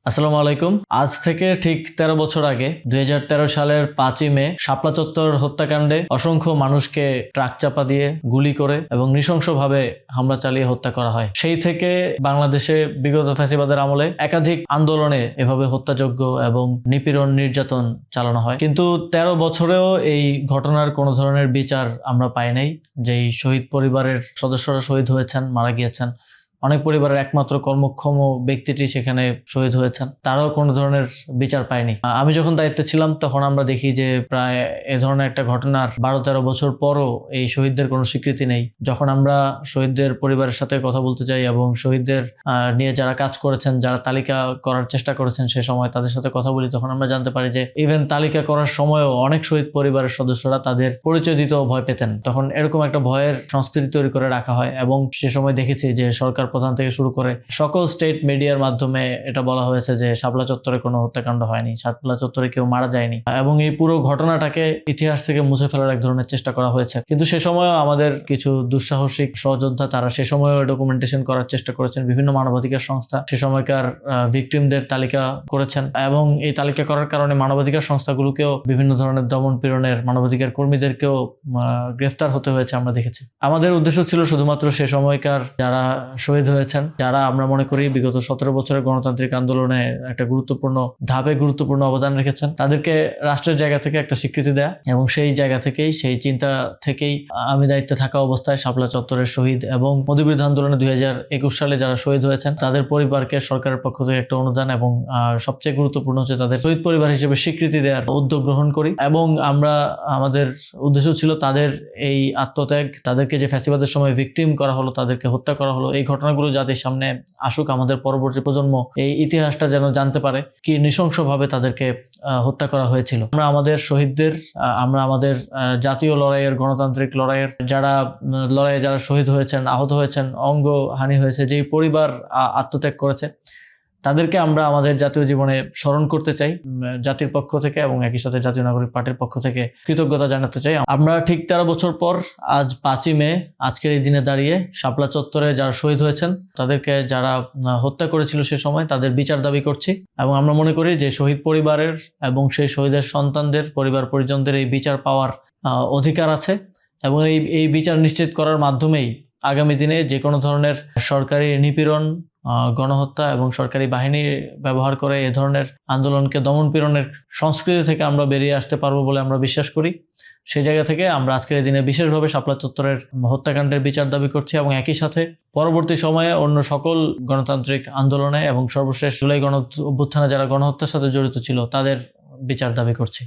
আসসালামু আলাইকুম। আজ থেকে ঠিক 13 বছর আগে 2013 সালের 5ই মে শাপলা চত্বর হত্যাকাণ্ডে অসংখ্য মানুষকে ট্রাক চাপা দিয়ে গুলি করে এবং নৃশংসভাবে হামলা চালিয়ে হত্যা করা হয়। সেই থেকে বাংলাদেশে বিগত ফ্যাসিবাদের আমলে একাধিক আন্দোলনে এভাবে হত্যাযজ্ঞ এবং নিপীড়ন নির্যাতন চালানো হয়, কিন্তু 13 বছরেও এই ঘটনার কোনো ধরনের বিচার আমরা পাই নাই। যেই শহীদ পরিবারের সদস্যরা শহীদ হয়েছেন, মারা গিয়েছেন, অনেক পরিবারের একমাত্র কর্মক্ষম ব্যক্তিটি সেখানে শহীদ হয়েছেন, তারাও কোনো ধরনের বিচার পায়নি। আমি যখন দায়িত্বে ছিলাম তখন আমরা দেখি যে প্রায় এ ধরনের একটা ঘটনার 12-13 বছর পরও এই শহীদদের কোনো স্বীকৃতি নেই। যখন আমরা শহীদদের পরিবারের সাথে কথা বলতে যাই এবং শহীদদের নিয়ে যারা কাজ করেছেন, যারা তালিকা করার চেষ্টা করেছেন সে সময় তাদের সাথে কথা বলি, তখন আমরা জানতে পারি যে ইভেন তালিকা করার সময়ও অনেক শহীদ পরিবারের সদস্যরা তাদের পরিচয় দিতেও ভয় পেতেন। তখন এরকম একটা ভয়ের সংস্কৃতি তৈরি করে রাখা হয় এবং সে সময় দেখেছি যে সরকার প্রধান থেকে শুরু করে সকল স্টেট মিডিয়ার মাধ্যমে এটা বলা হয়েছে যে শাপলা চত্বরে কোনো হত্যাকাণ্ড হয়নি, শাপলা চত্বরে কেউ মারা যায়নি, এবং এই পুরো ঘটনাটাকে ইতিহাস থেকে মুছে ফেলার এক ধরনের চেষ্টা করা হয়েছে। কিন্তু সে সময়ও আমাদের কিছু দুঃসাহসিক সহযোদ্ধা তারা সে সময়ও ডকুমেন্টেশন করার চেষ্টা করেছেন। বিভিন্ন মানবাধিকার সংস্থা সে সময়কার ভিকটিমদের তালিকা করেছেন এবং এই তালিকা করার কারণে মানবাধিকার সংস্থাগুলোকেও বিভিন্ন ধরনের দমন পীড়নের, মানবাধিকার কর্মীদেরকেও গ্রেফতার হতে হয়েছে আমরা দেখেছি। আমাদের উদ্দেশ্য ছিল শুধুমাত্র সে সময়কার যারা শহীদ হয়েছেন, যারা আমরা মনে করি বিগত 17 বছরের গণতান্ত্রিক আন্দোলনে একটা গুরুত্বপূর্ণ ধাপে গুরুত্বপূর্ণ অবদান রেখেছেন, তাদেরকে রাষ্ট্রের জায়গা থেকে একটা স্বীকৃতি দেয়া, এবং সেই জায়গা থেকেই, সেই চিন্তা থেকেই আমি দায়িত্বে থাকা অবস্থায় শাপলা চত্বরের শহীদ এবং মোদিবিরোধী আন্দোলনে 2021 সালে যারা শহীদ হয়েছেন তাদের পরিবারকে সরকারের পক্ষ থেকে একটা অনুদান এবং সবচেয়ে গুরুত্বপূর্ণ হচ্ছে তাদের শহীদ পরিবার হিসেবে স্বীকৃতি দেওয়ার উদ্যোগ গ্রহণ করি। এবং আমাদের উদ্দেশ্য ছিল তাদের এই আত্মত্যাগ, তাদেরকে যে ফ্যাসিবাদের সময় ভিকটিম করা হলো, তাদেরকে হত্যা করা হলো, এই ঘটনাগুলো জাতির সামনে আসুক, আমাদের পরবর্তী প্রজন্ম এই ইতিহাসটা যেন জানতে পারে কি নৃশংসভাবে তাদেরকে হত্যা করা হয়েছিল। আমরা আমাদের শহীদদের, আমরা আমাদের জাতীয় লড়াইয়ের, গণতান্ত্রিক লড়াইয়ের লড়াইয়ে যারা শহীদ হয়েছেন, আহত হয়েছেন, অঙ্গ হানি হয়েছে, যেই পরিবার আত্মত্যাগ করেছে, তাদেরকে আমরা আমাদের জাতীয় জীবনে স্মরণ করতে চাই জাতির পক্ষ থেকে, এবং একই সাথে জাতীয় নাগরিক পার্টির পক্ষ থেকে কৃতজ্ঞতা জানাতে চাই। আমরা ঠিক 13 বছর পর আজ 5ই মে আজকের এই দিনে দাঁড়িয়ে শাপলা চত্বরে যারা শহীদ হয়েছেন, তাদেরকে যারা হত্যা করেছিল সে সময়, তাদের বিচার দাবি করছি। এবং আমরা মনে করি যে শহীদ পরিবারের এবং সেই শহীদের সন্তানদের, পরিবার পরিজনদের এই বিচার পাওয়ার অধিকার আছে, এবং এই বিচার নিশ্চিত করার মাধ্যমেই আগামী দিনে যে কোনো ধরনের সরকারি নিপীড়ন, গণহত্যা এবং সরকারি বাহিনী ব্যবহার করে এ ধরনের আন্দোলনকে দমন পীড়নের সংস্কৃতি থেকে আমরা বেরিয়ে আসতে পারবো বলে আমরা বিশ্বাস করি। সেই জায়গা থেকে আমরা আজকের দিনে বিশেষভাবে শাপলা চত্বরের হত্যাকাণ্ডের বিচার দাবি করছি, এবং একই সাথে পরবর্তী সময়ে অন্য সকল গণতান্ত্রিক আন্দোলনে এবং সর্বশেষ জুলাই গণ অভ্যুত্থানে যারা গণহত্যার সাথে জড়িত ছিল তাদের বিচার দাবি করছি।